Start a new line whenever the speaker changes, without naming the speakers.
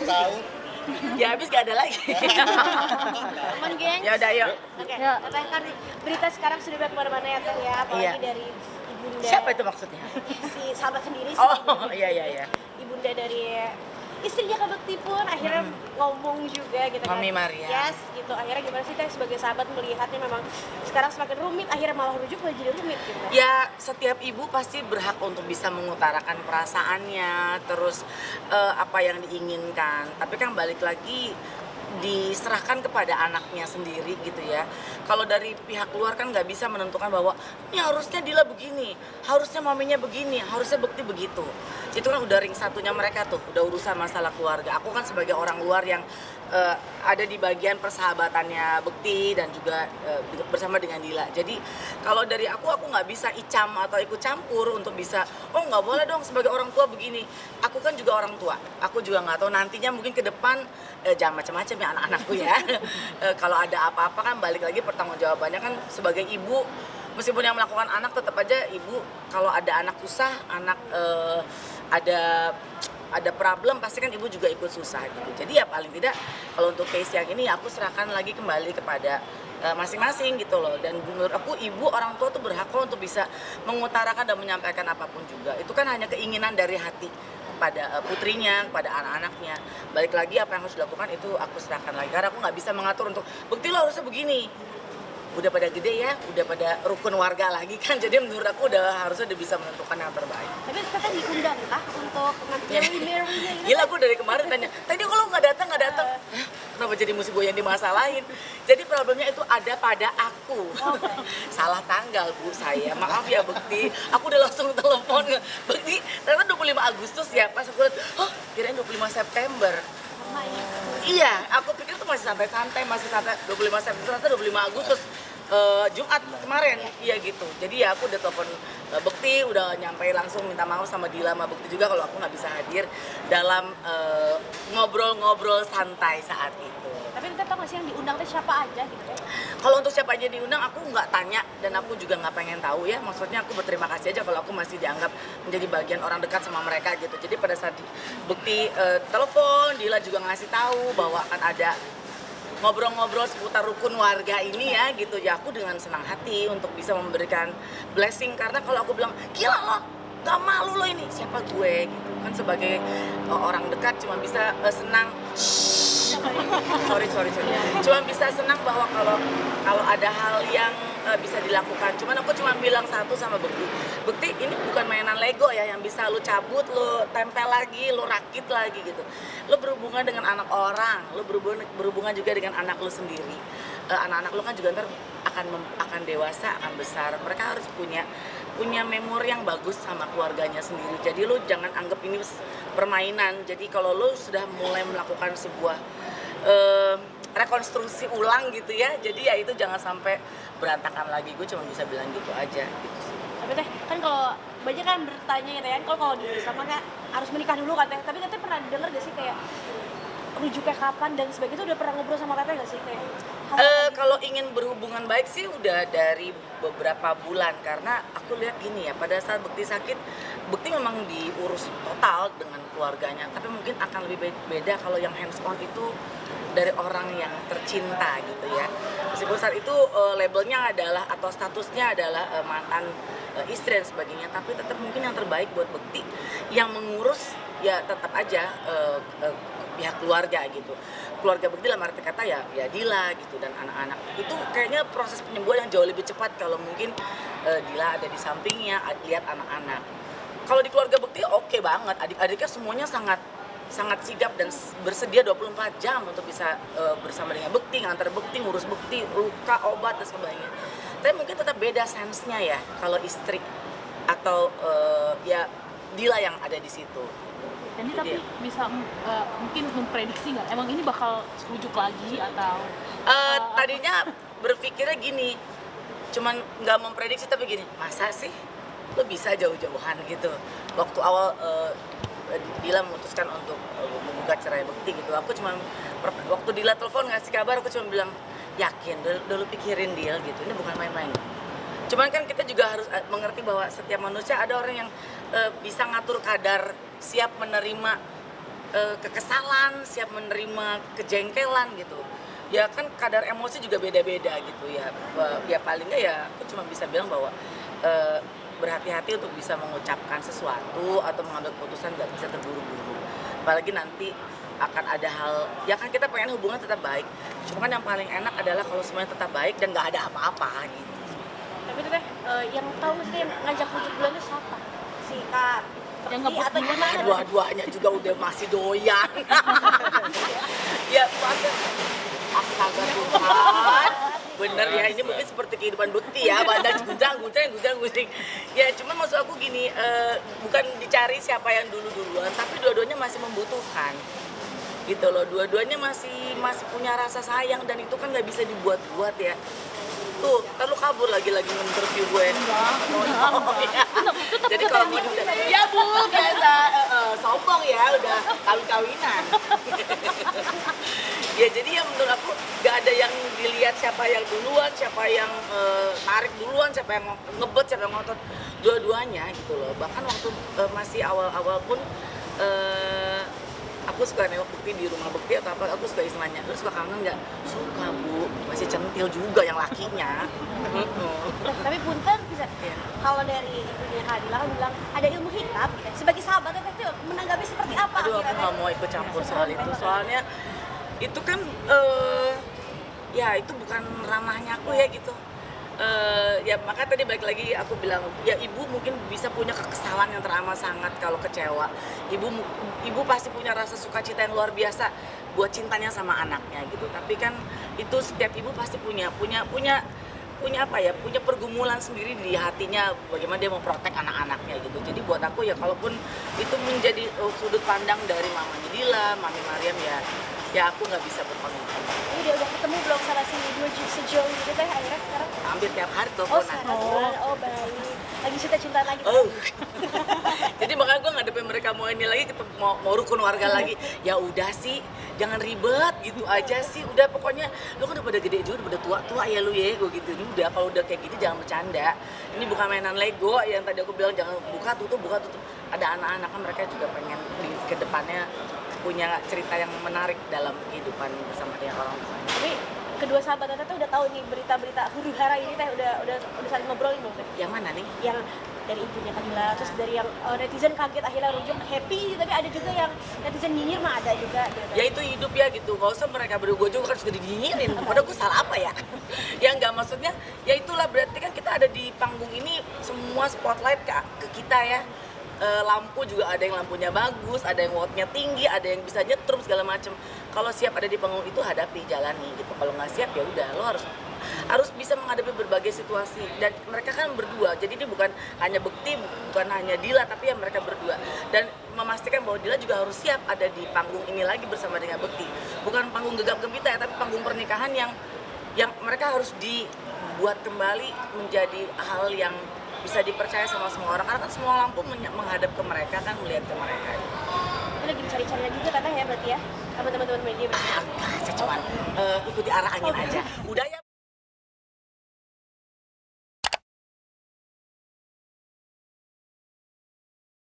tahu.
Ya habis gak ada lagi.
Temen geng.
Ya udah yuk.
Oke.
Ya.
Teteh kan berita sekarang sudah banyak kemana-mana ya Teh ya, apalagi
Iya.
dari ibunda.
Siapa itu maksudnya?
Si sahabat sendiri sih.
Oh iya.
Ibunda dari istrinya Kak Bekti pun akhirnya ngomong juga gitu kan.
Mami Maria.
Yes, gitu. Akhirnya gimana sih Teh sebagai sahabat melihatnya memang sekarang semakin rumit, akhirnya malah rujuk malah jadi rumit gitu.
Ya, setiap ibu pasti berhak untuk bisa mengutarakan perasaannya, terus apa yang diinginkan. Tapi kan balik lagi diserahkan kepada anaknya sendiri gitu ya. Kalau dari pihak luar kan nggak bisa menentukan bahwa ini harusnya Dila begini, harusnya maminya begini, harusnya Bekti begitu. Itu kan udah ring satunya mereka tuh, udah urusan masalah keluarga. Aku kan sebagai orang luar yang ada di bagian persahabatannya Bekti dan juga bersama dengan Dila. Jadi kalau dari aku nggak bisa icam atau ikut campur untuk bisa, oh nggak boleh dong sebagai orang tua begini. Aku kan juga orang tua, aku juga nggak tahu nantinya mungkin ke depan jangan macam-macam ya anak-anakku ya. Kalau ada apa-apa kan balik lagi pertanggungjawabannya kan sebagai ibu. Meskipun yang melakukan anak tetap aja ibu, kalau ada anak susah, anak ada problem pasti kan ibu juga ikut susah gitu. Jadi ya paling tidak kalau untuk case yang ini aku serahkan lagi kembali kepada masing-masing gitu loh. Dan menurut aku ibu orang tua tuh berhak kok untuk bisa mengutarakan dan menyampaikan apapun juga. Itu kan hanya keinginan dari hati pada putrinya, pada anak-anaknya. Balik lagi apa yang harus dilakukan itu aku serahkan lagi. Karena aku nggak bisa mengatur untuk Bekti lo harusnya begini. Udah pada gede ya, udah pada rukun warga lagi kan. Jadi menurut aku harusnya udah bisa menentukan yang terbaik.
Tapi Teteh diundang kah untuk ngambil mirrornya gitu?
Gila aku dari kemarin tanya, tadi kalau nggak datang. Hah? Kenapa jadi mesti gue yang dimasalahin? Jadi problemnya itu ada pada aku. Salah tanggal bu saya, maaf ya Bekti. Aku udah langsung telepon, Bekti ternyata 25 Agustus ya. Pas aku lihat, oh kirain 25 September. Iya, aku pikir tuh masih santai-santai, masih santai 25 September, ternyata 25 Agustus. Jumat kemarin, iya gitu. Jadi ya aku udah telepon Bekti, udah nyampe langsung minta maaf sama Dila sama Bekti juga kalau aku nggak bisa hadir dalam ngobrol-ngobrol santai saat itu.
Tapi Teteh tau gak sih yang diundang teh siapa aja gitu ya?
Kalau untuk siapa aja diundang aku nggak tanya dan aku juga nggak pengen tahu ya. Maksudnya aku berterima kasih aja kalau aku masih dianggap menjadi bagian orang dekat sama mereka gitu. Jadi pada saat Bekti telepon, Dila juga ngasih tahu bahwa akan ada ngobrol-ngobrol seputar rukun warga ini ya gitu ya, aku dengan senang hati untuk bisa memberikan blessing. Karena kalau aku bilang gila lo gak malu lo ini, siapa gue gitu kan, sebagai orang dekat cuma bisa senang sorry cuma bisa senang bahwa kalau ada hal yang bisa dilakukan. Cuman aku cuma bilang satu sama Bekti, ini bukan mainan Lego ya yang bisa lu cabut, lu tempel lagi, lu rakit lagi gitu. Lu berhubungan dengan anak orang, lu berhubungan juga dengan anak lu sendiri. Anak-anak lu kan juga ntar akan dewasa, akan besar. Mereka harus punya memori yang bagus sama keluarganya sendiri. Jadi lu jangan anggap ini permainan. Jadi kalau lu sudah mulai melakukan sebuah rekonstruksi ulang gitu ya, jadi ya itu jangan sampai berantakan lagi. Gue cuma bisa bilang gitu aja gitu sih.
Tapi Teh, kan kalau banyak kan bertanya gitu ya, kalau di sama kan harus menikah dulu kan Teh. Tapi Teteh pernah denger gak sih kayak rujuknya kapan dan sebagainya, itu udah pernah ngobrol sama Teteh gak sih kayak
kalau ingin berhubungan baik sih udah dari beberapa bulan. Karena aku lihat gini ya, pada saat Bekti sakit, Bekti memang diurus total dengan keluarganya, tapi mungkin akan lebih beda kalau yang hands on itu dari orang yang tercinta gitu ya. Meskipun saat itu labelnya adalah atau statusnya adalah mantan istri dan sebagainya, tapi tetap mungkin yang terbaik buat Bekti yang mengurus ya tetap aja pihak keluarga gitu. Keluarga Bekti dalam arti kata ya Dila gitu dan anak-anak. Itu kayaknya proses penyembuhan yang jauh lebih cepat kalau mungkin Dila ada di sampingnya, lihat anak-anak. Kalau di keluarga Bekti oke banget, adik-adiknya semuanya sangat sigap dan bersedia 24 jam untuk bisa bersama dengan Bekti, ngantar Bekti, ngurus Bekti, luka, obat dan sebagainya. Tapi mungkin tetap beda sense-nya ya kalau istri atau ya Dila yang ada di situ.
Jadi tapi bisa mungkin memprediksi nggak? Emang ini bakal rujuk lagi atau?
Tadinya berpikirnya gini, cuman nggak memprediksi tapi gini, masa sih lo bisa jauh-jauhan gitu. Waktu awal Dila memutuskan untuk menggugat cerai Bekti gitu, aku cuma waktu Dila telepon ngasih kabar, aku cuma bilang yakin, udah lu pikirin Dil gitu, ini bukan main-main. Cuman kan kita juga harus mengerti bahwa setiap manusia ada orang yang bisa ngatur kadar siap menerima kekesalan, siap menerima kejengkelan gitu. Ya kan kadar emosi juga beda-beda gitu ya. Ya paling nggak ya aku cuma bisa bilang bahwa berhati-hati untuk bisa mengucapkan sesuatu atau mengambil keputusan, nggak bisa terburu-buru. Apalagi nanti akan ada hal, ya kan kita pengen hubungan tetap baik. Cuma kan yang paling enak adalah kalau semuanya tetap baik dan nggak ada apa-apa gitu.
Tapi teteh yang tahu maksudnya yang ngajak rujuk bulan itu siapa? Si Kak
Yang
Bekti
ngebut
atau
dulu.
gimana?
Dua-duanya juga udah masih doyan. Ya masa astaga Tuhan. Bener ya, ini mungkin seperti kehidupan Bekti ya, badan gudang-gudang. Ya cuma maksud aku gini, bukan dicari siapa yang duluan, tapi dua-duanya masih membutuhkan. Gitu loh, dua-duanya masih punya rasa sayang dan itu kan nggak bisa dibuat-buat ya. Tuh, lalu kabur lagi nge-interview gue. Oh, iya. Jadi kalau mau udah, ya Bu, biasa, sombong ya, udah kawin-kawinan. Ya jadi ya menurut aku nggak ada yang dilihat siapa yang duluan, siapa yang narik duluan, siapa yang ngebet, siapa yang ngotot. Dua-duanya gitu loh. Bahkan waktu masih awal-awal pun aku suka nengok Bekti di rumah Bekti atau apa, aku suka istilahnya, lu suka kangen nggak? Suka Bu, masih centil juga yang lakinya.
Tapi punten bisa. Kalau dari ibunya Kak Adila kan bilang ada ilmu hitam gitu. Sebagai sahabat teteh tuh menanggapi seperti apa?
Aduh aku
akhirnya?
nggak mau ikut campur soal itu, soalnya itu kan ya itu bukan ranahnya aku ya gitu. Ya makanya tadi balik lagi aku bilang ya ibu mungkin bisa punya kekesalan yang teramat sangat kalau kecewa. Ibu pasti punya rasa sukacita yang luar biasa buat cintanya sama anaknya gitu. Tapi kan itu setiap ibu pasti punya apa ya, punya pergumulan sendiri di hatinya bagaimana dia mau protek anak-anaknya gitu. Jadi buat aku ya kalaupun itu menjadi sudut pandang dari mamanya Dila, Mami Mariam ya aku nggak bisa berkomentar.
Ini udah ketemu belum sama si dua sejauh gitu teh akhirnya sekarang?
Hampir tiap hari
Oh
teleponan.
sekarang bulan, oh baik. Lagi cinta-cintaan lagi.
Oh. Jadi makanya gue ngadepin mereka mau ini lagi, mau rukun warga lagi. Ya udah sih, jangan ribet gitu aja sih. Udah pokoknya lu kan udah pada gede juga, udah tua ya lu ya, gue gitu. Ini udah kalau udah kayak gini jangan bercanda. Ini bukan mainan Lego yang tadi aku bilang jangan buka tutup. Ada anak-anak kan mereka juga pengen di kedepannya punya cerita yang menarik dalam kehidupan bersama dengan orang tua.
Tapi kedua sahabat teteh tuh udah tahu nih berita-berita huru hara ini teh udah saling ngobrolin belum teh?
Yang mana nih?
Yang dari ibunya Kadila, terus dari yang netizen kaget akhirnya rujuk happy, tapi ada juga yang netizen nyinyir mah ada juga gitu.
Ya itu hidup ya gitu, gak usah mereka berdua juga kan sudah dinyinyirin, padahal gue salah apa ya? Ya enggak, maksudnya ya itulah berarti kan kita ada di panggung ini semua spotlight ke kita ya. Lampu juga ada yang lampunya bagus, ada yang wattnya tinggi, ada yang bisa nyetrum segala macem. Kalau siap ada di panggung itu hadapi, jalani gitu. Kalau nggak siap ya udah, lo harus bisa menghadapi berbagai situasi. Dan mereka kan berdua, jadi ini bukan hanya Bekti, bukan hanya Dila, tapi ya mereka berdua. Dan memastikan bahwa Dila juga harus siap ada di panggung ini lagi bersama dengan Bekti. Bukan panggung gegap gempita ya, tapi panggung pernikahan yang mereka harus dibuat kembali menjadi hal yang bisa dipercaya sama semua orang, karena kan semua lampu menghadap ke mereka kan, melihat ke mereka.
Ini lagi dicari-cari juga teteh ya berarti ya sama teman-teman media.
Enggak, saya cuma ikuti arah angin aja. Udah ya.